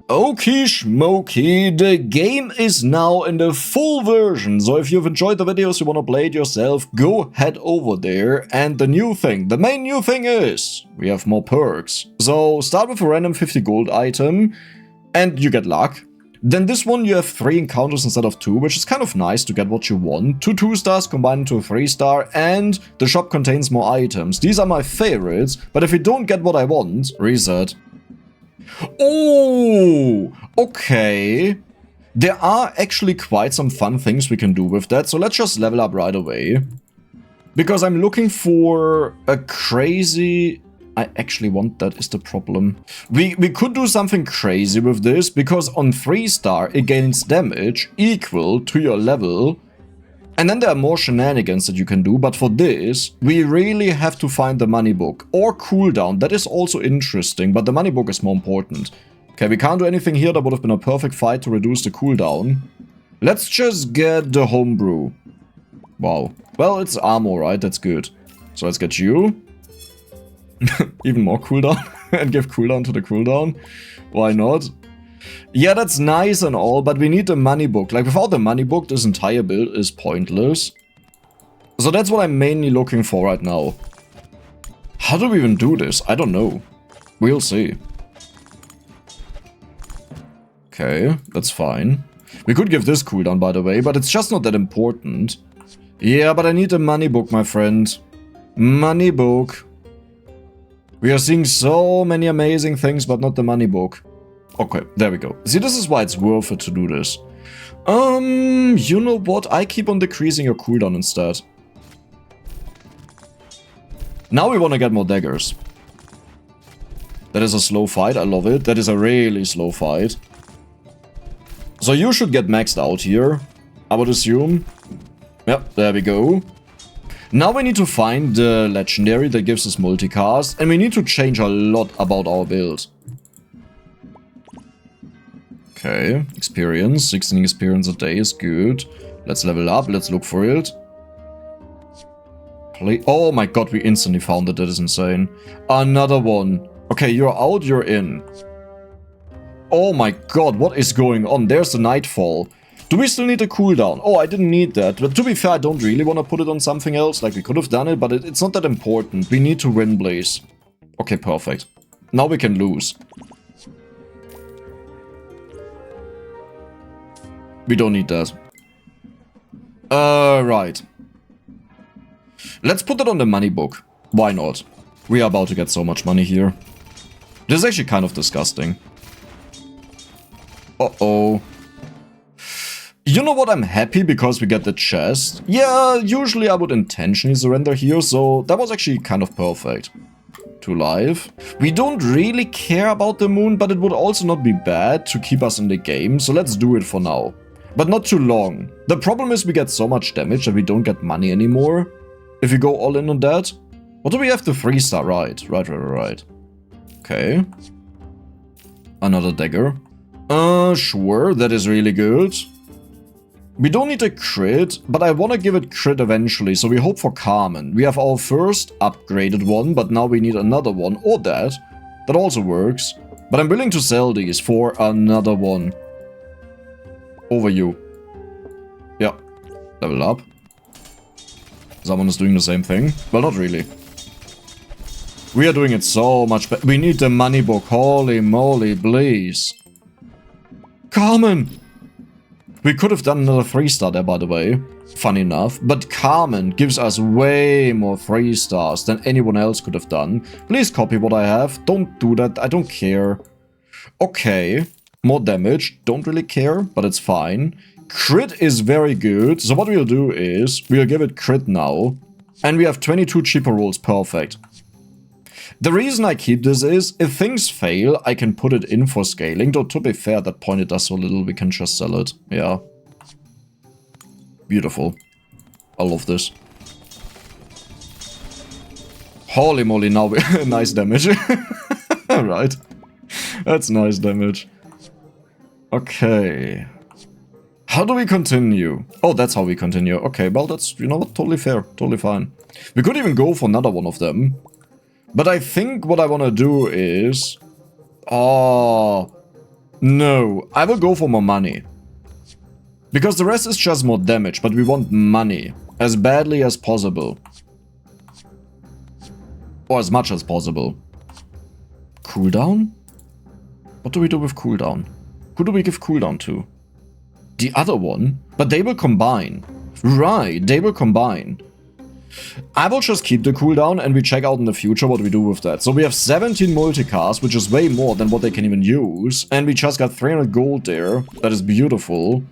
Okie schmoky, the game is now in the full version, so if you've enjoyed the videos, you wanna play it yourself, go head over there. And the main new thing is, we have more perks. So start with a random 50 gold item, and you get luck. Then this one you have 3 encounters instead of 2, which is kind of nice to get what you want. 2 2-stars combined into a 3-star, and the shop contains more items. These are my favorites, but if you don't get what I want, reset. Oh, okay. There are actually quite some fun things we can do with that, so let's just level up right away. Because I'm looking for a crazy... I actually want that is the problem. We could do something crazy with this, because on 3-star it gains damage equal to your level. And then there are more shenanigans that you can do, but for this, we really have to find the money book. Or cooldown, that is also interesting, but the money book is more important. Okay, we can't do anything here, that would have been a perfect fight to reduce the cooldown. Let's just get the homebrew. Wow. Well, it's armor, right? That's good. So let's get you. Even more cooldown and give cooldown to the cooldown. Why not? Yeah, that's nice and all, but we need the money book. Like, without the money book, this entire build is pointless. So that's what I'm mainly looking for right now. How do we even do this? I don't know. We'll see. Okay, that's fine. We could give this cooldown, by the way, but it's just not that important. Yeah, but I need the money book, my friend. Money book. We are seeing so many amazing things, but not the money book. Okay, there we go. See, this is why it's worth it to do this. You know what? I keep on decreasing your cooldown instead. Now we want to get more daggers. That is a slow fight, I love it. That is a really slow fight. So you should get maxed out here, I would assume. Yep, there we go. Now we need to find the legendary that gives us multicast, and we need to change a lot about our build. Okay, experience, 16 experience a day is good. Let's level up, let's look for it. Oh my god, we instantly found it, that is insane. Another one. Okay, you're out, you're in. Oh my god, what is going on? There's the nightfall. Do we still need a cooldown? Oh, I didn't need that. But to be fair, I don't really want to put it on something else. Like, we could have done it, but it's not that important. We need to win, Blaze. Okay, perfect. Now we can lose. We don't need that. Right. Let's put it on the money book. Why not? We are about to get so much money here. This is actually kind of disgusting. Uh-oh. You know what, I'm happy because we get the chest. Yeah, usually I would intentionally surrender here, so that was actually kind of perfect. 2 life. We don't really care about the moon, but it would also not be bad to keep us in the game, so let's do it for now. But not too long. The problem is we get so much damage that we don't get money anymore. If we go all in on that. What do we have? The 3-star, right. Right. Okay. Another dagger. Sure, that is really good. We don't need a crit, but I want to give it crit eventually, so we hope for Carmen. We have our first upgraded one, but now we need another one, or that. That also works. But I'm willing to sell these for another one. Over you. Yeah. Level up. Someone is doing the same thing. Well, not really. We are doing it so much better. We need the money book. Holy moly, please. Carmen! We could have done another 3-star there, by the way. Funny enough. But Carmen gives us way more 3-stars than anyone else could have done. Please copy what I have. Don't do that. I don't care. Okay. More damage. Don't really care, but it's fine. Crit is very good. So what we'll do is, we'll give it crit now. And we have 22 cheaper rolls. Perfect. The reason I keep this is, if things fail, I can put it in for scaling. Though, to be fair, at that point it does so little, we can just sell it. Yeah. Beautiful. I love this. Holy moly, now we... nice damage. Alright. That's nice damage. Okay. How do we continue? Oh, that's how we continue. Okay, well, that's, you know what, totally fair. Totally fine. We could even go for another one of them. But I think what I want to do is... Oh, no. I will go for more money. Because the rest is just more damage, but we want money. As badly as possible. Or as much as possible. Cooldown? What do we do with cooldown? Who do we give cooldown to? The other one? But they will combine. Right, they will combine. I will just keep the cooldown and we check out in the future what we do with that. So we have 17 multicast, which is way more than what they can even use. And we just got 300 gold there. That is beautiful.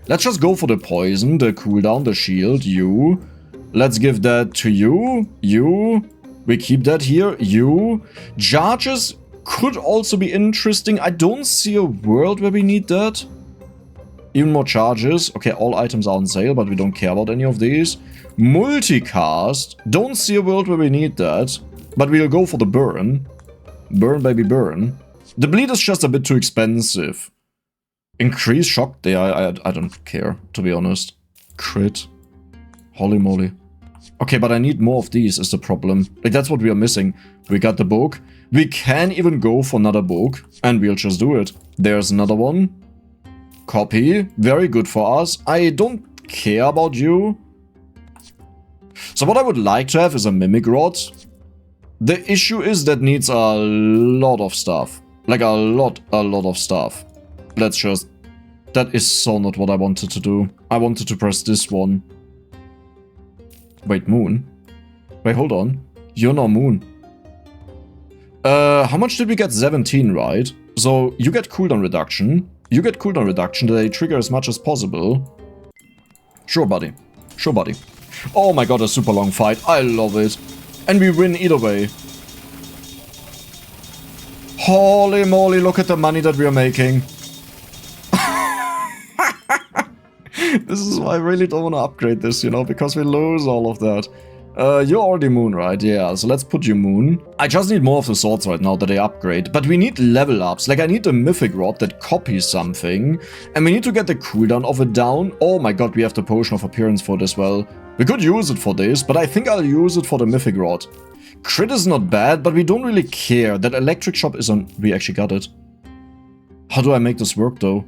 Let's just go for the poison, the cooldown, the shield, you. Let's give that to you, you. We keep that here, you. Charges could also be interesting. I don't see a world where we need that. Even more charges. Okay, all items are on sale, but we don't care about any of these. Multicast. Don't see a world where we need that. But we'll go for the burn. Burn, baby, burn. The bleed is just a bit too expensive. Increase shock there, I don't care, to be honest. Crit. Holy moly. Okay, but I need more of these is the problem. Like, that's what we are missing. We got the book. We can even go for another book. And we'll just do it. There's another one. Copy. Very good for us. I don't care about you. So what I would like to have is a Mimic Rod. The issue is that needs a lot of stuff. Like a lot of stuff. Let's just... That is so not what I wanted to do. I wanted to press this one. Wait, Moon? Wait, hold on. You're not Moon. How much did we get? 17, right? So, you get cooldown reduction. You get cooldown reduction that they trigger as much as possible. Sure, buddy. Sure, buddy. Oh my god, a super long fight. I love it. And we win either way. Holy moly, look at the money that we are making. This is why I really don't want to upgrade this, you know, because we lose all of that. You're already Moon, right? Yeah, so let's put you Moon. I just need more of the swords right now that I upgrade. But we need level ups. Like, I need the Mythic Rod that copies something. And we need to get the cooldown of it down. Oh my god, we have the Potion of Appearance for it as well. We could use it for this, but I think I'll use it for the Mythic Rod. Crit is not bad, but we don't really care. That Electric Shop is on... We actually got it. How do I make this work, though?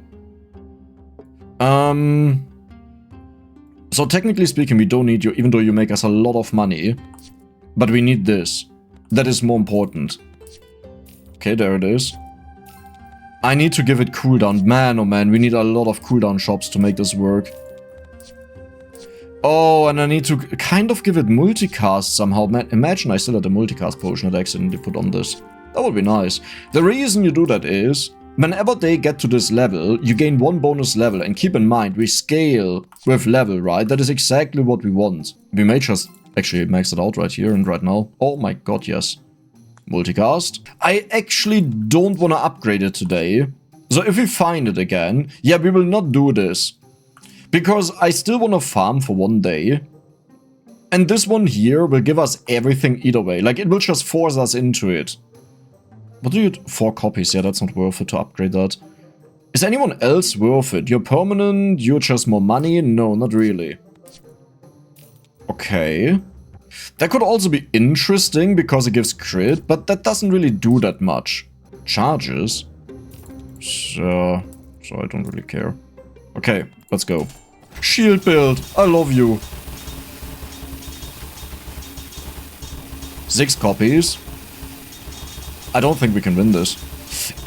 So technically speaking, we don't need you, even though you make us a lot of money. But we need this. That is more important. Okay, there it is. I need to give it cooldown. Man, oh man, we need a lot of cooldown shops to make this work. Oh, and I need to kind of give it multicast somehow. Man, imagine I still had a multicast potion that I accidentally put on this. That would be nice. The reason you do that is... Whenever they get to this level, you gain one bonus level, and keep in mind, we scale with level, right? That is exactly what we want. We may just actually max it out right here and right now. Oh my god, yes. Multicast. I actually don't want to upgrade it today. So if we find it again, yeah, we will not do this. Because I still want to farm for one day. And this one here will give us everything either way. Like, it will just force us into it. What do you... 4 copies, yeah, that's not worth it to upgrade that. Is anyone else worth it? You're permanent, you're just more money? No, not really. Okay. That could also be interesting because it gives crit, but that doesn't really do that much. Charges? So I don't really care. Okay, let's go. Shield build, I love you. 6 copies. I don't think we can win this.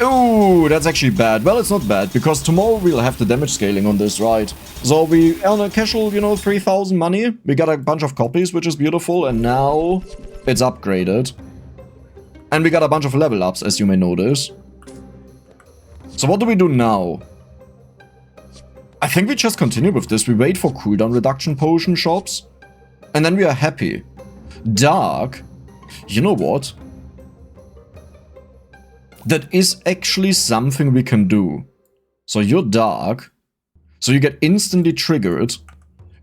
Ooh, that's actually bad. Well, it's not bad, because tomorrow we'll have the damage scaling on this, right? So we earn a casual, you know, 3,000 money. We got a bunch of copies, which is beautiful, and now it's upgraded. And we got a bunch of level ups, as you may notice. So what do we do now? I think we just continue with this. We wait for cooldown reduction potion shops, and then we are happy. Dark. You know what? That is actually something we can do. So you're dark, so you get instantly triggered,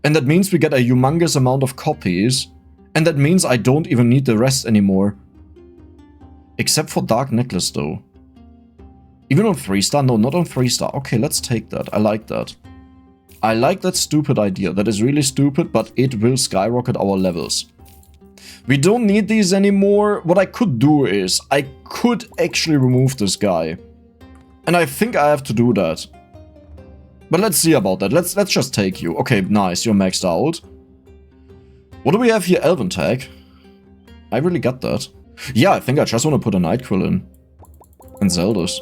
and that means we get a humongous amount of copies, and that means I don't even need the rest anymore. Except for Dark Necklace though. Even on 3-star? No, not on 3-star. Okay, let's take that. I like that. I like that stupid idea. That is really stupid, but it will skyrocket our levels. We don't need these anymore. What I could do is, I could actually remove this guy. And I think I have to do that. But let's see about that. Let's just take you. Okay, nice. You're maxed out. What do we have here? Elven tag. I really got that. Yeah, I think I just want to put a Nightquill in. And sell this.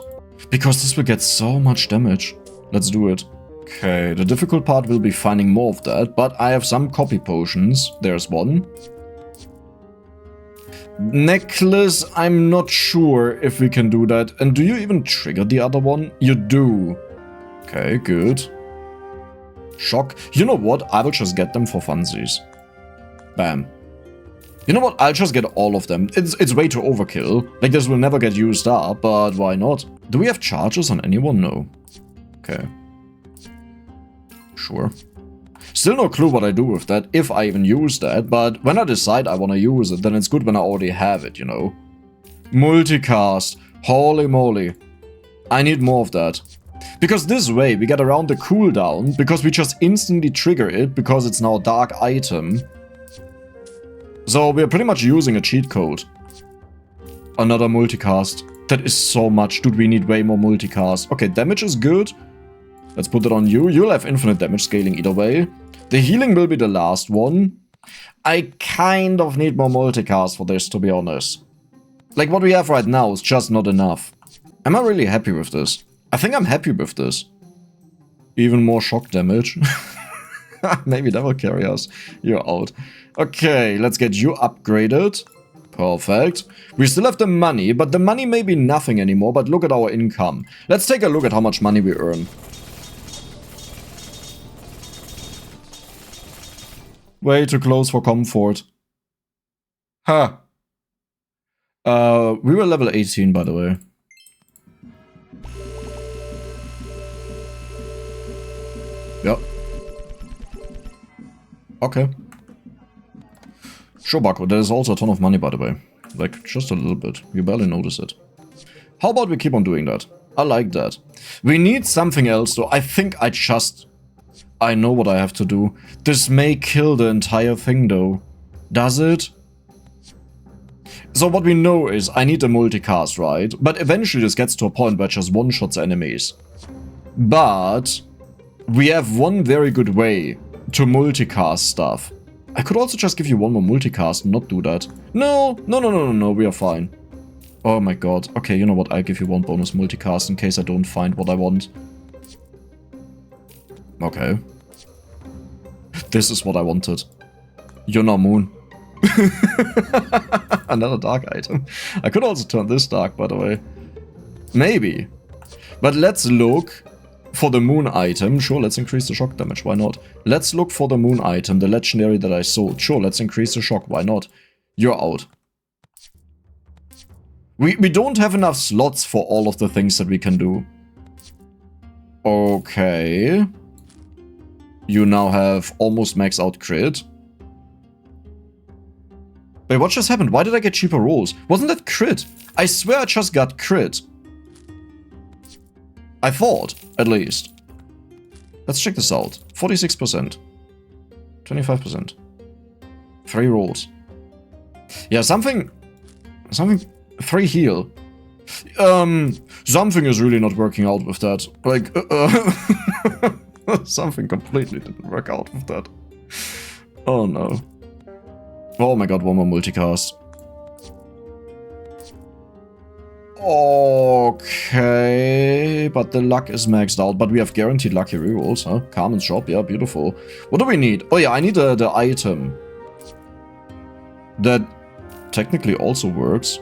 Because this will get so much damage. Let's do it. Okay, the difficult part will be finding more of that. But I have some copy potions. There's one. Necklace, I'm not sure if we can do that. And do you even trigger the other one? You do. Okay, good. Shock. You know what? I will just get them for funsies. Bam. You know what? I'll just get all of them. It's way too overkill. Like, this will never get used up, but why not? Do we have charges on anyone? No. Okay. Sure. Still no clue what I do with that, if I even use that, but when I decide I want to use it, then it's good when I already have it, you know? Multicast. Holy moly. I need more of that. Because this way, we get around the cooldown, because we just instantly trigger it, because it's now a dark item. So we're pretty much using a cheat code. Another multicast. That is so much. Dude, we need way more multicast. Okay, damage is good. Let's put it on you. You'll have infinite damage scaling either way. The healing will be the last one. I kind of need more multicast for this, to be honest. Like, what we have right now is just not enough. Am I really happy with this? I think I'm happy with this. Even more shock damage. Maybe that will carry us. You're out. Okay, let's get you upgraded. Perfect. We still have the money, but the money may be nothing anymore, but look at our income. Let's take a look at how much money we earn. Way too close for comfort. Huh. We were level 18, by the way. Yep. Okay. Sure, Baco, there's also a ton of money, by the way. Like, just a little bit. You barely notice it. How about we keep on doing that? I like that. We need something else, though. I know what I have to do. This may kill the entire thing, though. Does it? So what we know is I need a multicast, right? But eventually this gets to a point where it just one-shots enemies. But we have one very good way to multicast stuff. I could also just give you one more multicast and not do that. No, we are fine. Oh my god. Okay, you know what? I'll give you one bonus multicast in case I don't find what I want. Okay. This is what I wanted. You're not moon. Another dark item. I could also turn this dark, by the way. Maybe. But let's look for the moon item. Sure, let's increase the shock damage. Why not? Let's look for the moon item, the legendary that I sold. Sure, let's increase the shock. Why not? You're out. We don't have enough slots for all of the things that we can do. Okay. You now have almost max out crit. Wait, what just happened? Why did I get cheaper rolls? Wasn't that crit? I swear I just got crit. I thought, at least. Let's check this out. 46%. 25%. 3 rolls. Yeah, something... 3 heal. Something is really not working out with that. Like, something completely didn't work out with that. Oh no. Oh my god, one more multicast. Okay, but the luck is maxed out, but we have guaranteed lucky rerolls, huh? Carmen's shop, yeah, beautiful. What do we need? Oh yeah, I need the item. That technically also works.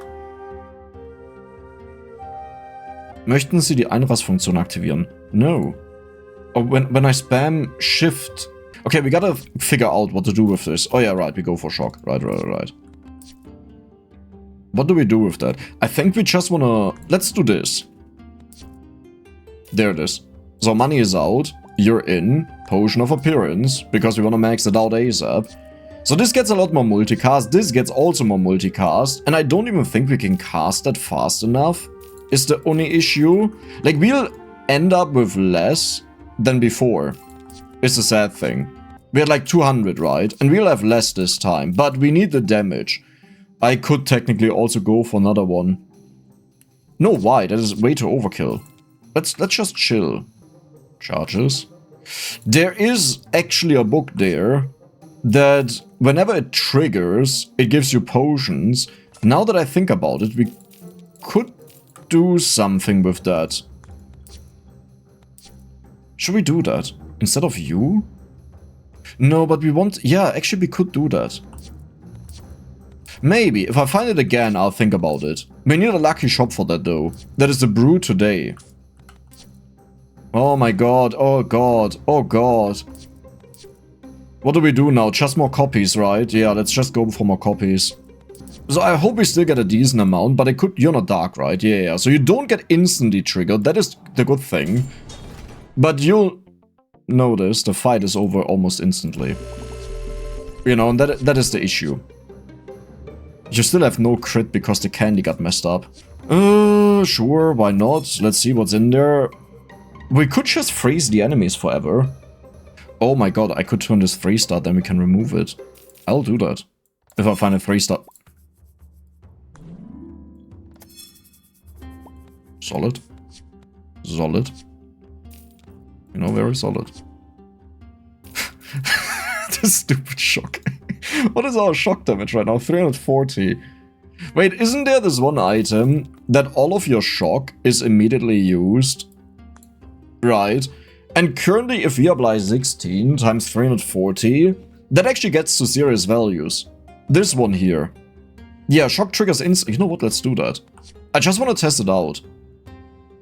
Möchten Sie die Einrastfunktion aktivieren? No. Oh, when I spam shift... Okay, we gotta figure out what to do with this. Oh yeah, right, we go for shock. Right. What do we do with that? I think we just wanna... Let's do this. There it is. So money is out. You're in. Potion of Appearance. Because we wanna max it out ASAP. So this gets a lot more multicast. This gets also more multicast. And I don't even think we can cast that fast enough. Is the only issue. Like, we'll end up with less than before. It's a sad thing. We had like 200, right? And we'll have less this time, but we need the damage. I could technically also go for another one. No, why? That is way too overkill. Let's just chill. Charges. There is actually a book there that whenever it triggers, it gives you potions. Now that I think about it, we could do something with that. Should we do that? Instead of you? No, but we want... Yeah, actually we could do that. Maybe. If I find it again, I'll think about it. We need a lucky shop for that, though. That is the brew today. Oh my god. Oh god. Oh god. What do we do now? Just more copies, right? Yeah, let's just go for more copies. So I hope we still get a decent amount, but it could... You're not dark, right? Yeah. So you don't get instantly triggered. That is the good thing. But you'll notice the fight is over almost instantly. You know, and that is the issue. You still have no crit because the candy got messed up. Sure, why not? Let's see what's in there. We could just freeze the enemies forever. Oh my god, I could turn this 3-star, then we can remove it. I'll do that. If I find a 3-star. Solid. Solid. You know, very solid. This stupid shock. What is our shock damage right now? 340. Wait, isn't there this one item that all of your shock is immediately used? Right. And currently, if we apply 16 times 340, that actually gets to serious values. This one here. Yeah, shock triggers You know what? Let's do that. I just want to test it out.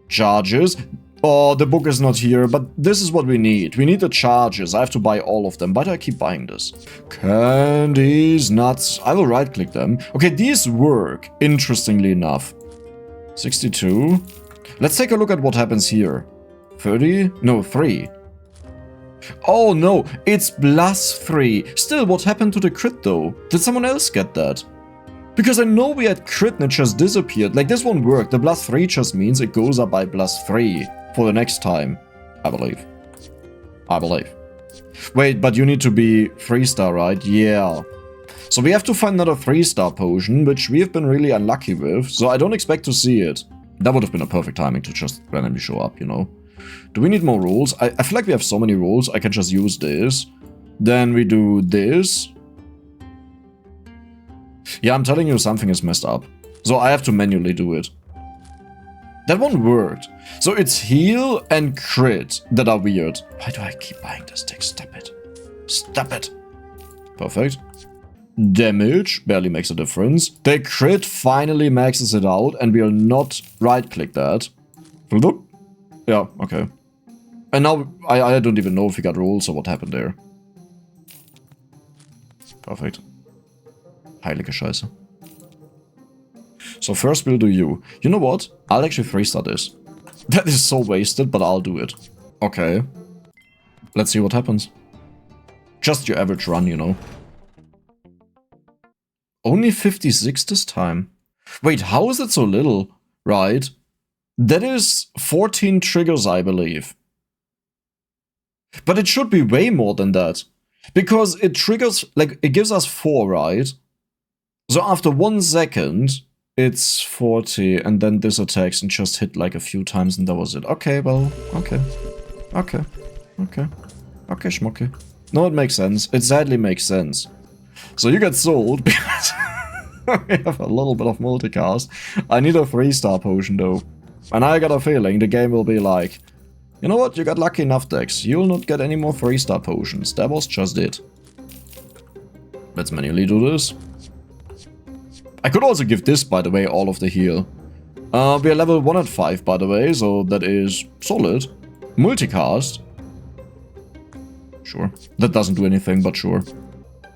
Charges. Oh, the book is not here, but this is what we need. We need the charges. I have to buy all of them. Why do I keep buying this? Candies, nuts. I will right-click them. Okay, these work, interestingly enough. 62. Let's take a look at what happens here. 30? No, 3. Oh no, it's +3. Still, what happened to the crit though? Did someone else get that? Because I know we had crit and it just disappeared. Like, this one worked. The +3 just means it goes up by +3 for the next time. I believe. I believe. Wait, but you need to be 3-star, right? Yeah. So we have to find another 3-star potion, which we have been really unlucky with. So I don't expect to see it. That would have been a perfect timing to just randomly show up, you know? Do we need more rules? I feel like we have so many rules. I can just use this. Then we do this. Yeah, I'm telling you, something is messed up. So I have to manually do it. That one worked. So it's heal and crit that are weird. Why do I keep buying this thing? Stop it. Stop it. Perfect. Damage barely makes a difference. The crit finally maxes it out and we'll not right-click that. Yeah, okay. And now I don't even know if we got rules or what happened there. Perfect. Heilige Scheiße. So first we'll do you. You know what? I'll actually 3-star this. That is so wasted, but I'll do it. Okay. Let's see what happens. Just your average run, you know. Only 56 this time. Wait, how is it so little? Right. That is 14 triggers, I believe. But it should be way more than that. Because it triggers, like, it gives us 4, right? So after 1 second, it's 40, and then this attacks and just hit like a few times and that was it. Okay, well, okay. Okay. Okay. Okay, schmucky. No, it makes sense. It sadly makes sense. So you get sold because we have a little bit of multicast. I need a 3-star potion though. And I got a feeling the game will be like, you know what, you got lucky enough, Dex. You'll not get any more 3-star potions. That was just it. Let's manually do this. I could also give this, by the way, all of the heal. We are level 105, by the way, so that is solid. Multicast. Sure. That doesn't do anything, but sure.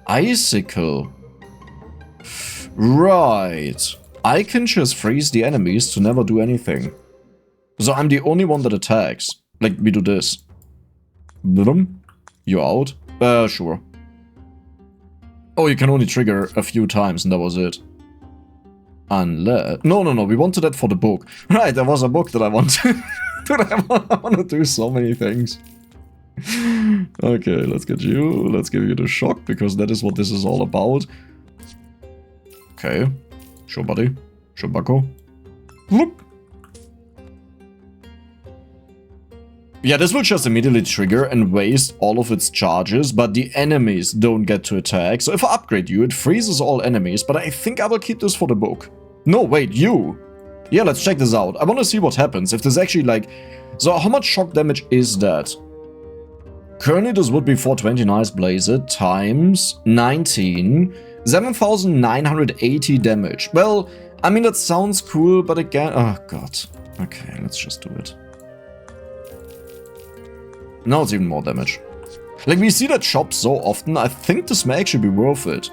Icicle. Right. I can just freeze the enemies to never do anything. So I'm the only one that attacks. Like, we do this. Boom. You out? Sure. Oh, you can only trigger a few times and that was it. Unless... No, we wanted that for the book. Right, there was a book that I wanted. Dude, I want to do so many things. Okay, let's get you. Let's give you the shock, because that is what this is all about. Okay. Sure, buddy. Sure, bucko. Whoop. Yeah, this will just immediately trigger and waste all of its charges, but the enemies don't get to attack. So if I upgrade you, it freezes all enemies, but I think I will keep this for the book. No, wait, you! Yeah, let's check this out. I want to see what happens, if this actually, like... So how much shock damage is that? Currently this would be 420 Nice Blazer times 19, 7,980 damage. Well, I mean, that sounds cool, but again... Oh, God. Okay, let's just do it. Now it's even more damage. Like, we see that shop so often, I think this may actually be worth it.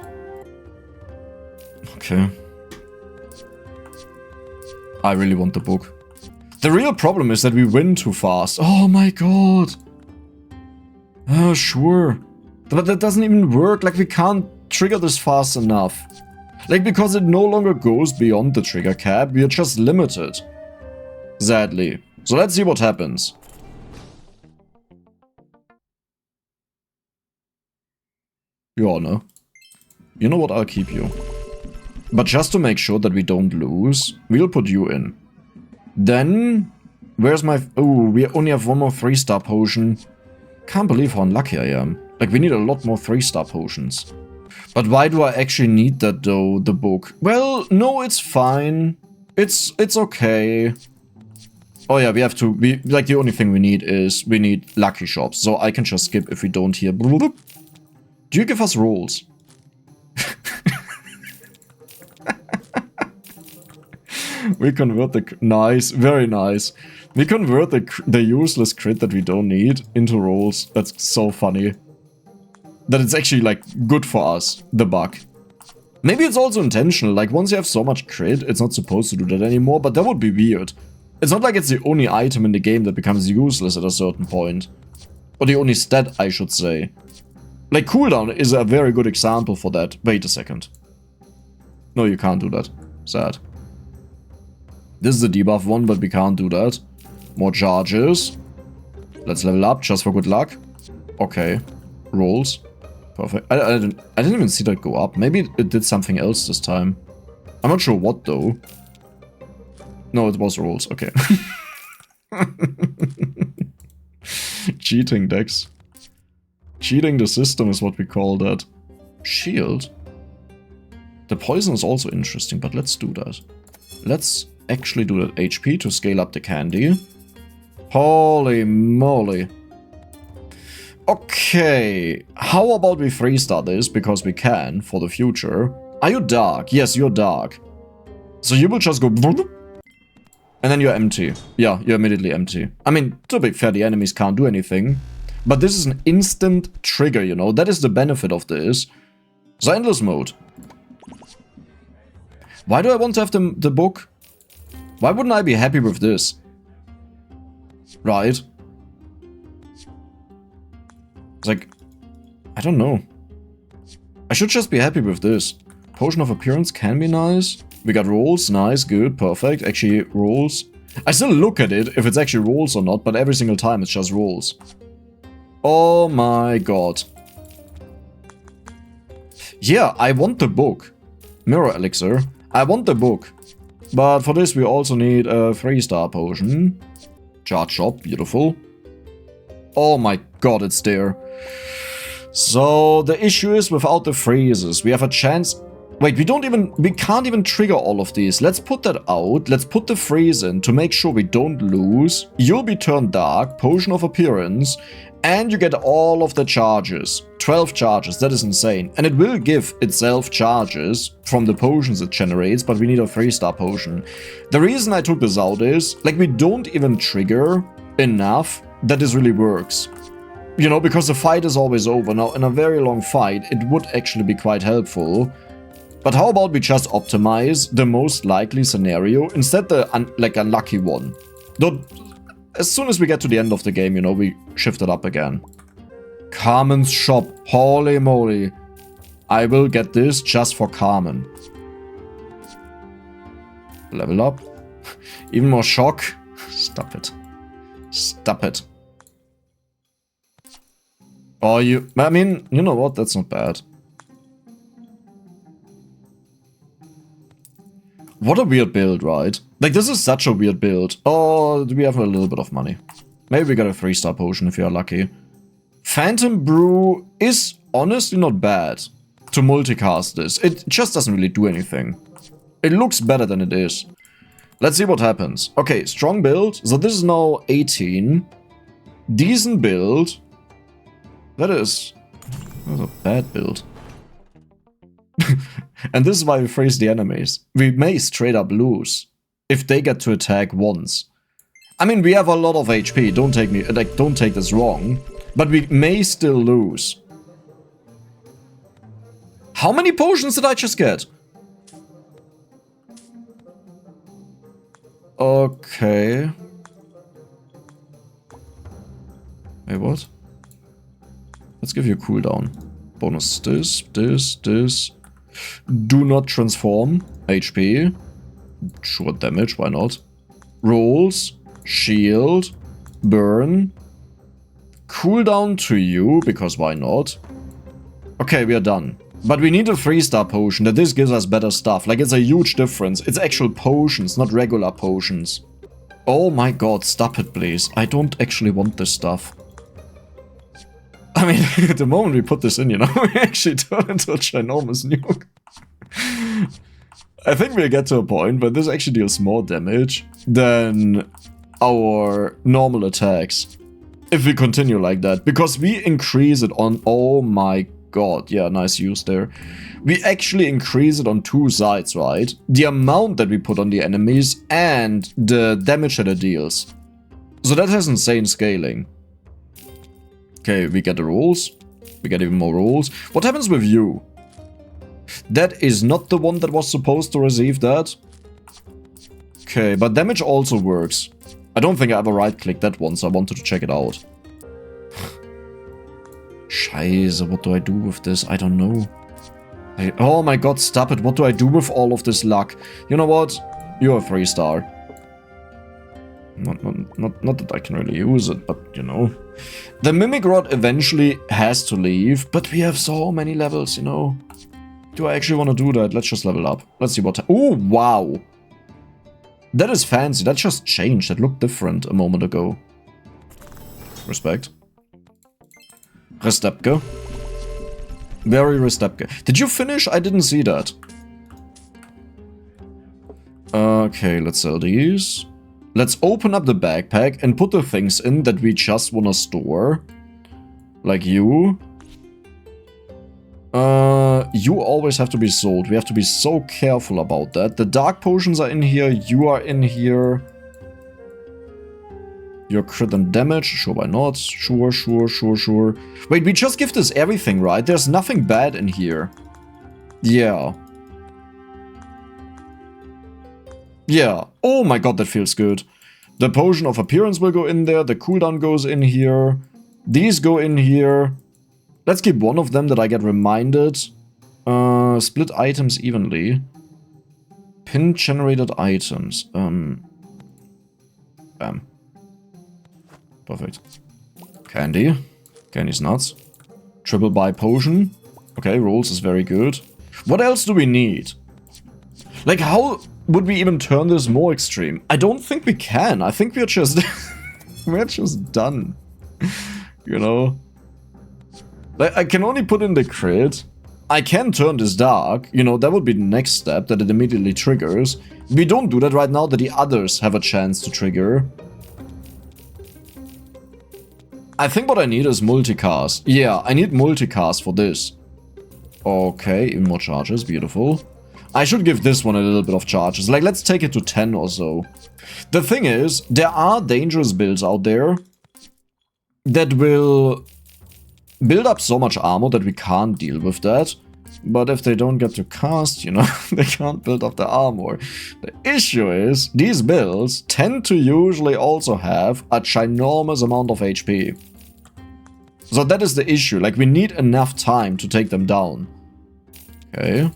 Okay. I really want the book. The real problem is that we win too fast. Oh my god. Oh, sure. But that doesn't even work. Like, we can't trigger this fast enough. Like, because it no longer goes beyond the trigger cap, we are just limited. Sadly. So let's see what happens. You all know. You know what, I'll keep you. But just to make sure that we don't lose, we'll put you in. Then, where's my... Oh, we only have one more 3-star potion. Can't believe how unlucky I am. Like, we need a lot more 3-star potions. But why do I actually need that, though, the book? Well, no, it's fine. It's okay. Oh yeah, we have to... like, the only thing we need is... we need lucky shops. So I can just skip if we don't hear... Do you give us rolls? We convert the... Nice, very nice. We convert the useless crit that we don't need into rolls. That's so funny. That it's actually, like, good for us, the bug. Maybe it's also intentional, like, once you have so much crit, it's not supposed to do that anymore, but that would be weird. It's not like it's the only item in the game that becomes useless at a certain point. Or the only stat, I should say. Like, cooldown is a very good example for that. Wait a second. No, you can't do that. Sad. This is the debuff one, but we can't do that. More charges. Let's level up, just for good luck. Okay. Rolls. Perfect. I didn't even see that go up. Maybe it did something else this time. I'm not sure what, though. No, it was rolls. Okay. Cheating, Dex. Cheating the system is what we call that. Shield? The poison is also interesting, but let's do that. Let's actually do that. HP to scale up the candy. Holy moly. Okay. How about we 3-star this, because we can, for the future. Are you dark? Yes, you're dark. So you will just go... And then you're empty. Yeah, you're immediately empty. I mean, to be fair, the enemies can't do anything. But this is an instant trigger, you know? That is the benefit of this. So endless mode. Why do I want to have the book? Why wouldn't I be happy with this? Right. It's like... I don't know. I should just be happy with this. Potion of Appearance can be nice. We got rolls. Nice, good, perfect. Actually, rolls. I still look at it if it's actually rolls or not, but every single time it's just rolls. Oh my god. Yeah, I want the book. Mirror Elixir. I want the book. But for this we also need a 3-star potion. Charge shop, beautiful. Oh my god, it's there. So the issue is without the freezes, we have a chance... Wait, we can't even trigger all of these. Let's put that out. Let's put the freeze in to make sure we don't lose. You'll be turned dark, Potion of Appearance, and you get all of the charges. 12 charges, that is insane. And it will give itself charges from the potions it generates, but we need a 3-star potion. The reason I took this out is, like, we don't even trigger enough that this really works. You know, because the fight is always over. Now, in a very long fight, it would actually be quite helpful. But how about we just optimize the most likely scenario instead the unlucky one? Though, as soon as we get to the end of the game, you know, we shift it up again. Carmen's shop. Holy moly. I will get this just for Carmen. Level up. Even more shock. Stop it. Stop it. Oh, I mean, you know what? That's not bad. What a weird build, right? Like, this is such a weird build. Oh, we have a little bit of money. Maybe we got a 3-star potion if you are lucky. Phantom Brew is honestly not bad to multicast this. It just doesn't really do anything. It looks better than it is. Let's see what happens. Okay, strong build. So this is now 18. Decent build. That is a bad build. And this is why we freeze the enemies. We may straight up lose if they get to attack once. I mean, we have a lot of HP. Don't take this wrong, but we may still lose. How many potions did I just get? Okay. Wait, what? Let's give you a cooldown. Bonus this. Do not transform. HP. Short damage, why not? Rolls. Shield. Burn. Cooldown to you, because why not? Okay, we are done. But we need a 3-star potion, that this gives us better stuff. Like, it's a huge difference. It's actual potions, not regular potions. Oh my god, stop it, please. I don't actually want this stuff. I mean, at the moment we put this in, you know, we actually turn into a ginormous nuke. I think we'll get to a point where this actually deals more damage than our normal attacks. If we continue like that. Because we increase it on... Oh my god. Yeah, nice use there. We actually increase it on 2 sides, right? The amount that we put on the enemies and the damage that it deals. So that has insane scaling. Okay, we get the rolls. We get even more rolls. What happens with you? That is not the one that was supposed to receive that. Okay, but damage also works. I don't think I ever right-clicked that one, so I wanted to check it out. Scheiße, what do I do with this? I don't know. Oh my god, stop it. What do I do with all of this luck? You know what? You're a 3-star. Not that I can really use it, but you know. The Mimic Rod eventually has to leave, but we have so many levels, you know. Do I actually want to do that? Let's just level up. Let's see what... Oh, wow. That is fancy. That just changed. That looked different a moment ago. Respect. Restepke. Very Restepke. Did you finish? I didn't see that. Okay, let's sell these. Let's open up the backpack and put the things in that we just want to store. Like you. You always have to be sold. We have to be so careful about that. The dark potions are in here. You are in here. Your crit and damage. Sure, why not? Sure. Wait, we just give this everything, right? There's nothing bad in here. Yeah. Yeah. Oh my god, that feels good. The potion of appearance will go in there. The cooldown goes in here. These go in here. Let's keep one of them that I get reminded. Split items evenly. Pin generated items. Bam. Perfect. Candy. Candy's nuts. Triple buy potion. Okay, rolls is very good. What else do we need? Like, how would we even turn this more extreme? I don't think we can. I think we're just... we're just done. You know? Like, I can only put in the crit. I can turn this dark. You know, that would be the next step, that it immediately triggers. We don't do that right now, that the others have a chance to trigger. I think what I need is multicast. Yeah, I need multicast for this. Okay, even more charges. Beautiful. I should give this one a little bit of charges. Like, let's take it to 10 or so. The thing is, there are dangerous builds out there that will build up so much armor that we can't deal with that. But if they don't get to cast, you know, they can't build up the armor. The issue is, these builds tend to usually also have a ginormous amount of HP. So that is the issue. Like, we need enough time to take them down. Okay.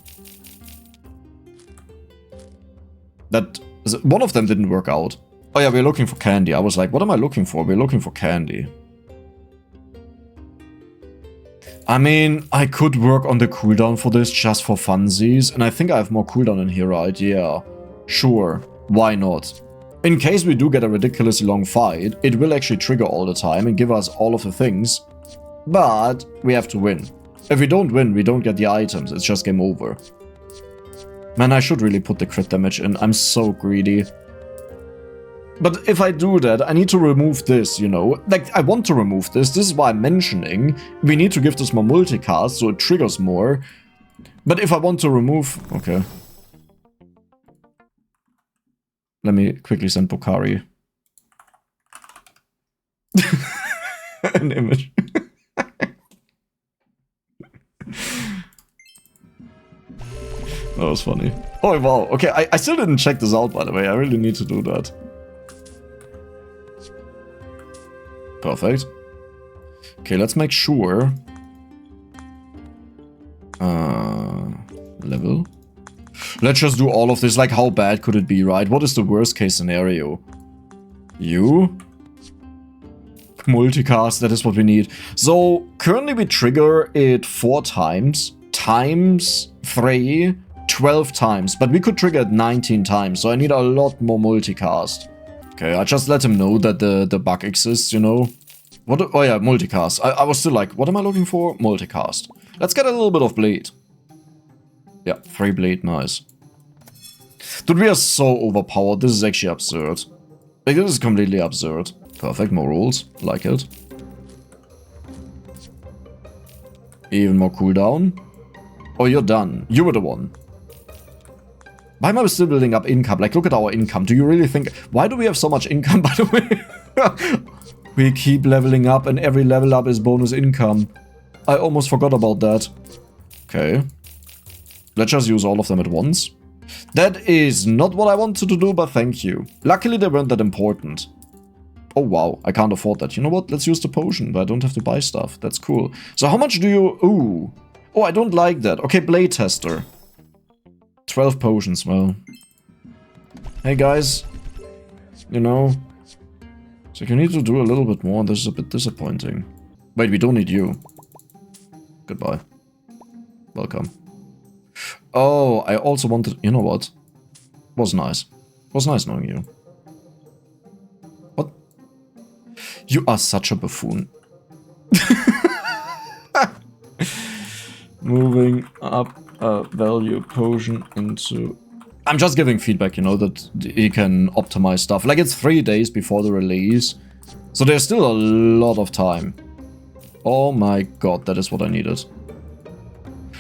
One of them didn't work out. Oh yeah, we're looking for candy. I was like, what am I looking for? We're looking for candy. I mean, I could work on the cooldown for this just for funsies. And I think I have more cooldown in here, right? Yeah. Sure. Why not? In case we do get a ridiculously long fight, it will actually trigger all the time and give us all of the things. But we have to win. If we don't win, we don't get the items. It's just game over. Man, I should really put the crit damage in. I'm so greedy. But if I do that, I need to remove this, you know? Like, I want to remove this. This is why I'm mentioning we need to give this more multicast so it triggers more. But if I want to remove... Okay. Let me quickly send Bocary an image. That was funny. Oh, wow. Okay, I still didn't check this out, by the way. I really need to do that. Perfect. Okay, let's make sure. Level. Let's just do all of this. Like, how bad could it be, right? What is the worst case scenario? You? Multicast, that is what we need. So, currently we trigger it 4 times. Times 3, 12 times. But we could trigger it 19 times. So I need a lot more multicast. Okay, I just let him know that the bug exists, you know. What? Oh yeah, multicast. I was still like, what am I looking for? Multicast. Let's get a little bit of bleed. Yeah, 3 bleed, nice. Dude, we are so overpowered. This is actually absurd. Like, this is completely absurd. Perfect, more rules. Like it. Even more cooldown. Oh, you're done. You were the one. Why am I still building up income? Like, look at our income. Do you really think... Why do we have so much income, by the way? We keep leveling up, and every level up is bonus income. I almost forgot about that. Okay. Let's just use all of them at once. That is not what I wanted to do, but thank you. Luckily, they weren't that important. Oh, wow. I can't afford that. You know what? Let's use the potion, but I don't have to buy stuff. That's cool. So how much do you... Ooh. Oh, I don't like that. Okay, blade tester. 12 potions, well. Hey, guys. You know. So you need to do a little bit more. This is a bit disappointing. Wait, we don't need you. Goodbye. Welcome. Oh, I also wanted... You know what? Was nice. Was nice knowing you. What? You are such a buffoon. Moving up a value potion into... I'm just giving feedback, you know, that he can optimize stuff. Like, it's 3 days before the release. So there's still a lot of time. Oh my god, that is what I needed.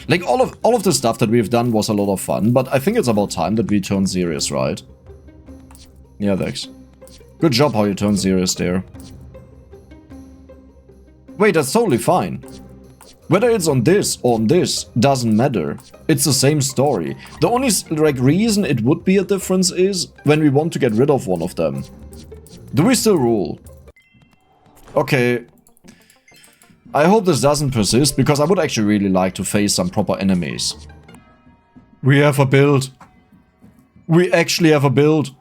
Like, all of the stuff that we've done was a lot of fun, but I think it's about time that we turn serious, right? Yeah, Vex. Good job how you turned serious there. Wait, that's totally fine. Whether it's on this or on this doesn't matter. It's the same story. The only like reason it would be a difference is when we want to get rid of one of them. Do we still rule? Okay. I hope this doesn't persist, because I would actually really like to face some proper enemies. We have a build. We actually have a build.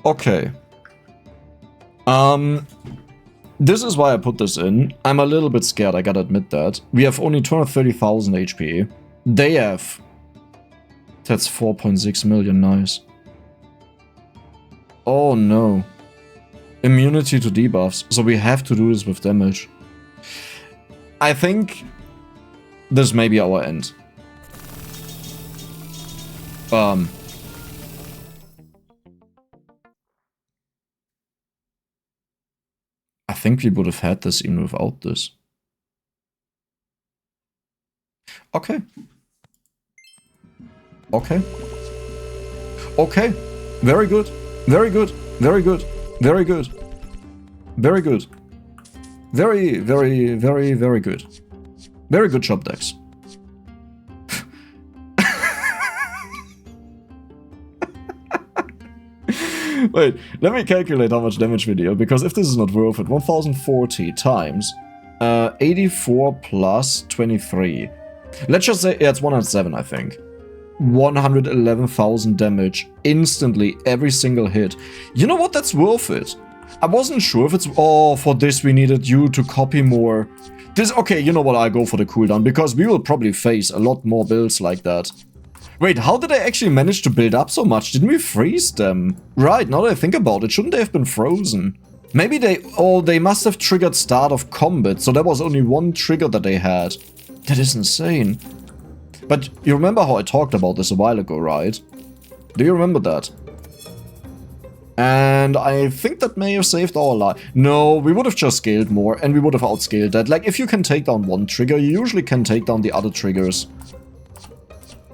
Okay. This is why I put this in. I'm a little bit scared, I gotta admit that. We have only 230,000 HP. They have... That's 4.6 million, nice. Oh no. Immunity to debuffs, so we have to do this with damage. I think this may be our end. I think we would have had this even without this. Okay. Okay. Okay. Very good. Very good. Very good. Very good. Very good. Very, very, very, very good. Very good job, Dex. Wait, let me calculate how much damage we deal, because if this is not worth it, 1040 times 84 plus 23. Let's just say, yeah, it's 107, I think. 111,000 damage instantly, every single hit. You know what? That's worth it. I wasn't sure if it's... Oh, for this we needed you to copy more. Okay, you know what, I'll go for the cooldown, because we will probably face a lot more builds like that. Wait, how did I actually manage to build up so much? Didn't we freeze them? Right, now that I think about it, shouldn't they have been frozen? Maybe they must have triggered start of combat, so there was only one trigger that they had. That is insane. But you remember how I talked about this a while ago, right? Do you remember that? And I think that may have saved our life. No, we would have just scaled more, and we would have outscaled that. Like, if you can take down one trigger, you usually can take down the other triggers.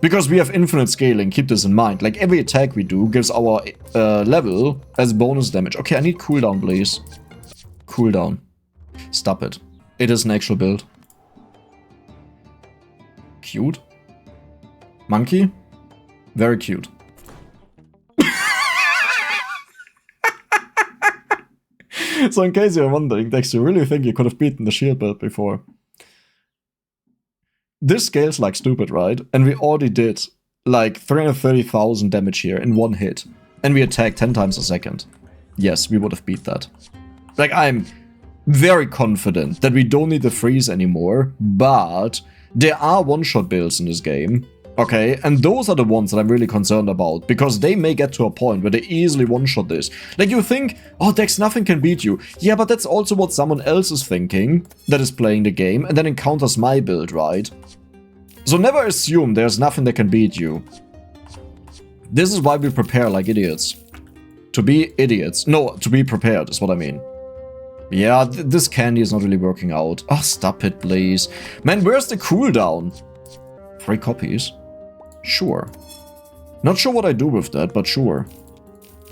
Because we have infinite scaling, keep this in mind. Like, every attack we do gives our level as bonus damage. Okay, I need cooldown, please. Cooldown. Stop it. It is an actual build. Cute. Monkey. Very cute. So in case you're wondering, Dex, you really think you could have beaten the shield build before? This scales like stupid, right? And we already did like 330,000 damage here in one hit. And we attacked 10 times a second. Yes, we would have beat that. Like, I'm very confident that we don't need the freeze anymore, but there are one-shot builds in this game. Okay, and those are the ones that I'm really concerned about, because they may get to a point where they easily one-shot this. Like, you think, oh, Dex, nothing can beat you. Yeah, but that's also what someone else is thinking that is playing the game and then encounters my build, right? So never assume there's nothing that can beat you. This is why we prepare like idiots. To be idiots. No, to be prepared is what I mean. Yeah, this candy is not really working out. Oh, stop it, please. Man, where's the cooldown? 3 copies? Sure. Not sure what I do with that, but sure.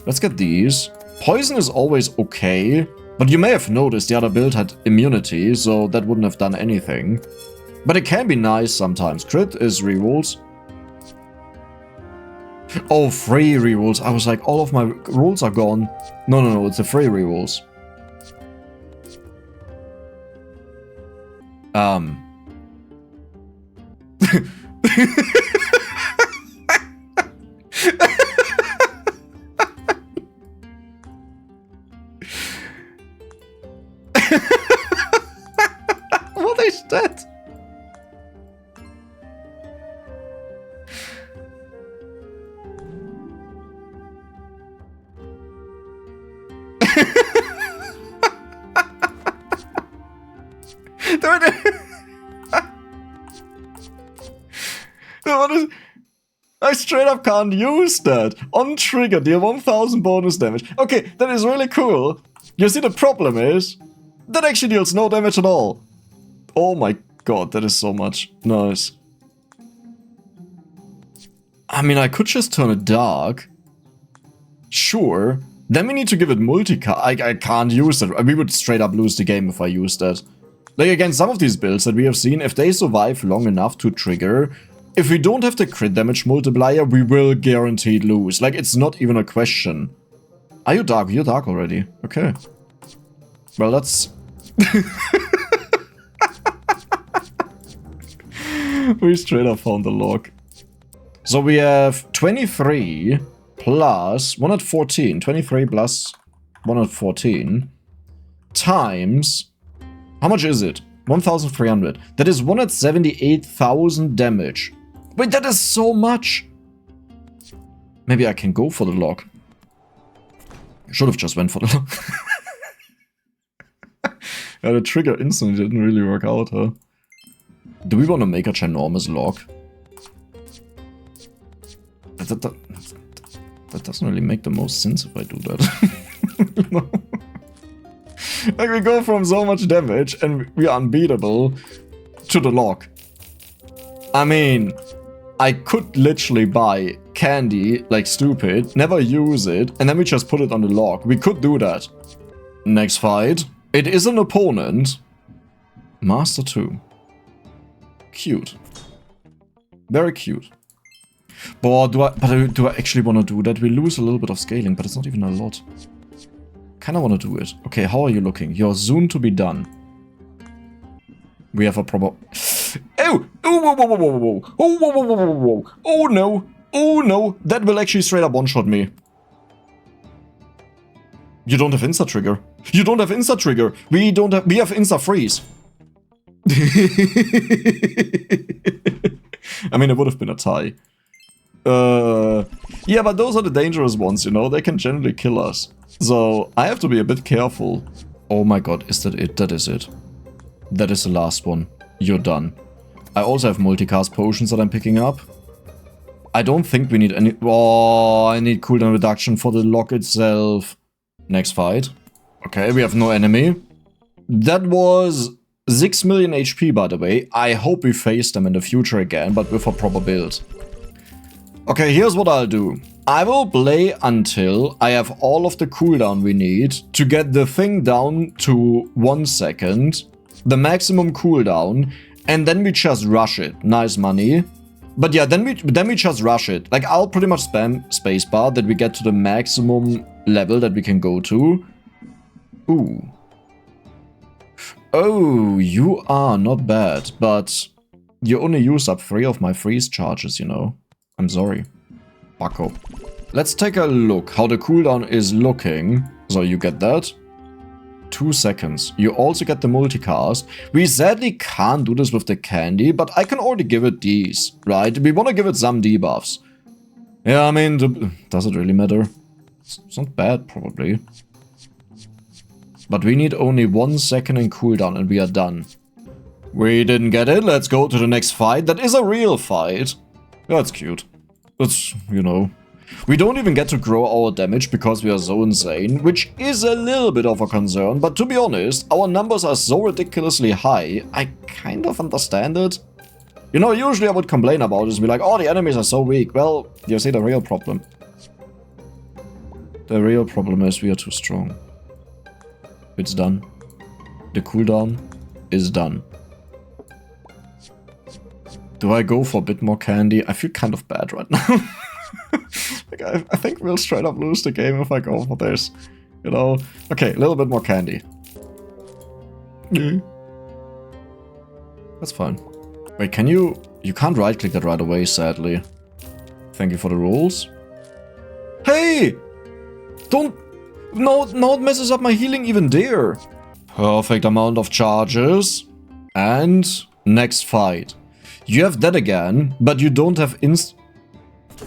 Let's get these. Poison is always okay, but you may have noticed the other build had immunity, so that wouldn't have done anything. But it can be nice sometimes. Crit is rerolls. Oh, free rerolls. I was like, all of my rolls are gone. No, it's a free rerolls. What is that? What is... I straight up can't use that. On trigger, deal 1000 bonus damage. Okay, that is really cool. You see, the problem is, that actually deals no damage at all. Oh my god, that is so much. Nice. I mean, I could just turn it dark. Sure. Then we need to give it multicast. I can't use it. We would straight up lose the game if I used that. Like, again, some of these builds that we have seen, if they survive long enough to trigger, if we don't have the crit damage multiplier, we will guaranteed lose. Like, it's not even a question. Are you dark? You're dark already. Okay. Well, that's... We straight up found the log. So we have 23 plus 114. 23 plus 114 times... How much is it? 1,300. That is 178,000 damage. Wait, that is so much! Maybe I can go for the log. I should have just went for the log. Yeah, the trigger instantly didn't really work out, huh? Do we want to make a ginormous log? That doesn't really make the most sense if I do that. No. Like, we go from so much damage and we are unbeatable to the log. I mean, I could literally buy candy like stupid, never use it, and then we just put it on the log. We could do that. Next fight. It is an opponent. Master 2. Cute. Very cute. Boah, do I actually want to do that? We lose a little bit of scaling, but it's not even a lot. Kinda want to do it. Okay, how are you looking? You're soon to be done. We have a proper... Oh! Oh, whoa, whoa, whoa, whoa, whoa. Oh, whoa, whoa, whoa, whoa, whoa. Oh, no. Oh, no. That will actually straight up one-shot me. You don't have insta-trigger. You don't have insta-trigger. We have insta-freeze. I mean, it would have been a tie. Yeah, but those are the dangerous ones, you know? They can generally kill us. So, I have to be a bit careful. Oh my god, is that it? That is it. That is the last one. You're done. I also have multicast potions that I'm picking up. I don't think we need any... Oh, I need cooldown reduction for the lock itself. Next fight. Okay, we have no enemy. That was 6 million HP, by the way. I hope we face them in the future again, but with a proper build. Okay, here's what I'll do. I will play until I have all of the cooldown we need to get the thing down to 1 second, the maximum cooldown, and then we just rush it. Nice money. But yeah, then we just rush it. Like, I'll pretty much spam spacebar that we get to the maximum level that we can go to. Ooh. Oh, you are not bad, but you only used up 3 of my freeze charges, you know. I'm sorry. Bucko. Let's take a look how the cooldown is looking. So you get that. 2 seconds. You also get the multicast. We sadly can't do this with the candy, but I can already give it these, right? We want to give it some debuffs. Yeah, I mean, does it really matter? It's not bad, probably. But we need only 1 second in cooldown and we are done. We didn't get it. Let's go to the next fight. That is a real fight. That's cute. That's, you know... We don't even get to grow our damage because we are so insane, which is a little bit of a concern, but to be honest, our numbers are so ridiculously high, I kind of understand it. You know, usually I would complain about this and be like, oh, the enemies are so weak. Well, you see the real problem. The real problem is we are too strong. It's done. The cooldown is done. Do I go for a bit more candy? I feel kind of bad right now. Like, I think we'll straight up lose the game if I go for this. You know? Okay, a little bit more candy. That's fine. Wait, can you... You can't right-click that right away, sadly. Thank you for the rules. Hey! Don't... No, it messes up my healing even there. Perfect amount of charges. And... Next fight. You have that again, but you don't have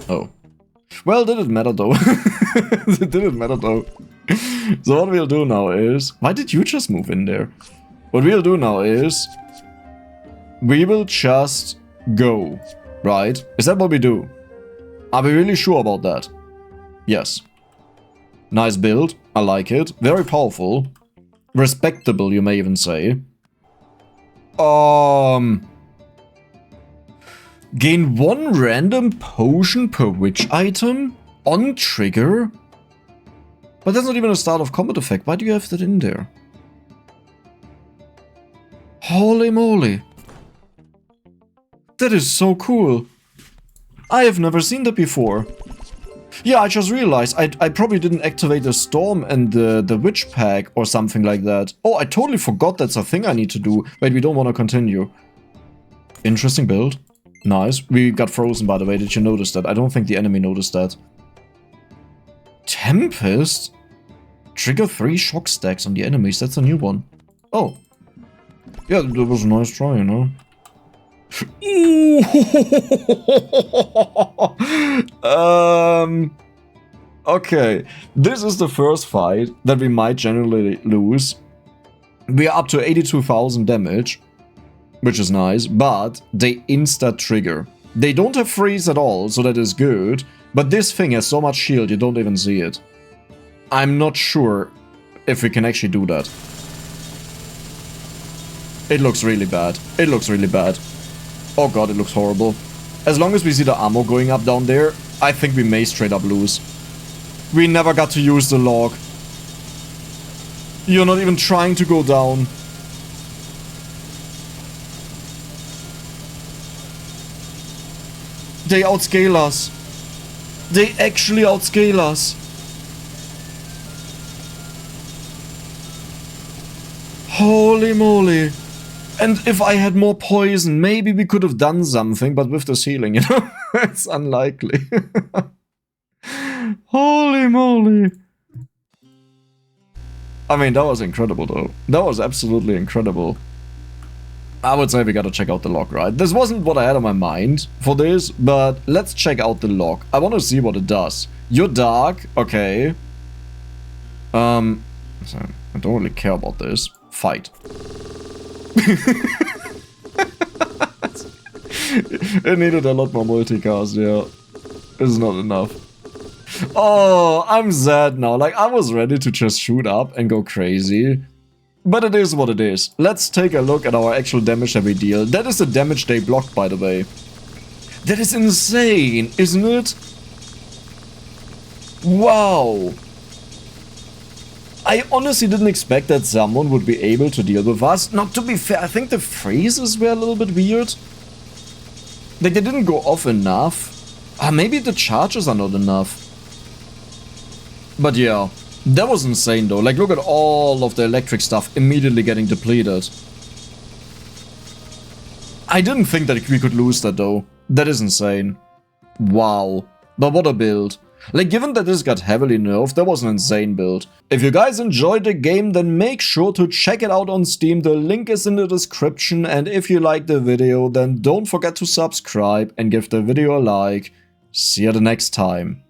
Oh. Well, did it matter though? It didn't matter though. So what we'll do now is... Why did you just move in there? What we'll do now is... We will just go. Right? Is that what we do? Are we really sure about that? Yes. Nice build. I like it. Very powerful. Respectable, you may even say. Gain 1 random potion per witch item on trigger? But that's not even a start of combat effect. Why do you have that in there? Holy moly. That is so cool. I have never seen that before. Yeah, I just realized I probably didn't activate the storm and the witch pack or something like that. Oh, I totally forgot that's a thing I need to do. Wait, we don't want to continue. Interesting build. Nice. We got frozen, by the way. Did you notice that? I don't think the enemy noticed that. Tempest? Trigger 3 shock stacks on the enemies. That's a new one. Oh. Yeah, that was a nice try, you know. Okay. This is the first fight that we might generally lose. We are up to 82,000 damage. Which is nice, but they insta-trigger. They don't have freeze at all, so that is good. But this thing has so much shield, you don't even see it. I'm not sure if we can actually do that. It looks really bad. It looks really bad. Oh god, it looks horrible. As long as we see the ammo going up down there, I think we may straight up lose. We never got to use the log. You're not even trying to go down. They outscale us. They actually outscale us. Holy moly. And if I had more poison, maybe we could have done something, but with this healing, you know? It's unlikely. Holy moly. I mean, that was incredible though. That was absolutely incredible. I would say we gotta check out the log, right? This wasn't what I had on my mind for this, but let's check out the log. I want to see what it does. You're dark, okay. So I don't really care about this. Fight. It needed a lot more multicast, yeah. It's not enough. Oh, I'm sad now. Like, I was ready to just shoot up and go crazy. But it is what it is. Let's take a look at our actual damage that we deal. That is the damage they blocked, by the way. That is insane, isn't it? Wow. I honestly didn't expect that someone would be able to deal with us. Now, to be fair, I think the phrases were a little bit weird. Like, they didn't go off enough. Maybe the charges are not enough. But yeah, that was insane though. Like, look at all of the electric stuff immediately getting depleted. I didn't think that we could lose that though. That is insane. Wow. But what a build. Like, given that this got heavily nerfed, that was an insane build. If you guys enjoyed the game, then make sure to check it out on Steam. The link is in the description. And if you liked the video, then don't forget to subscribe and give the video a like. See you the next time.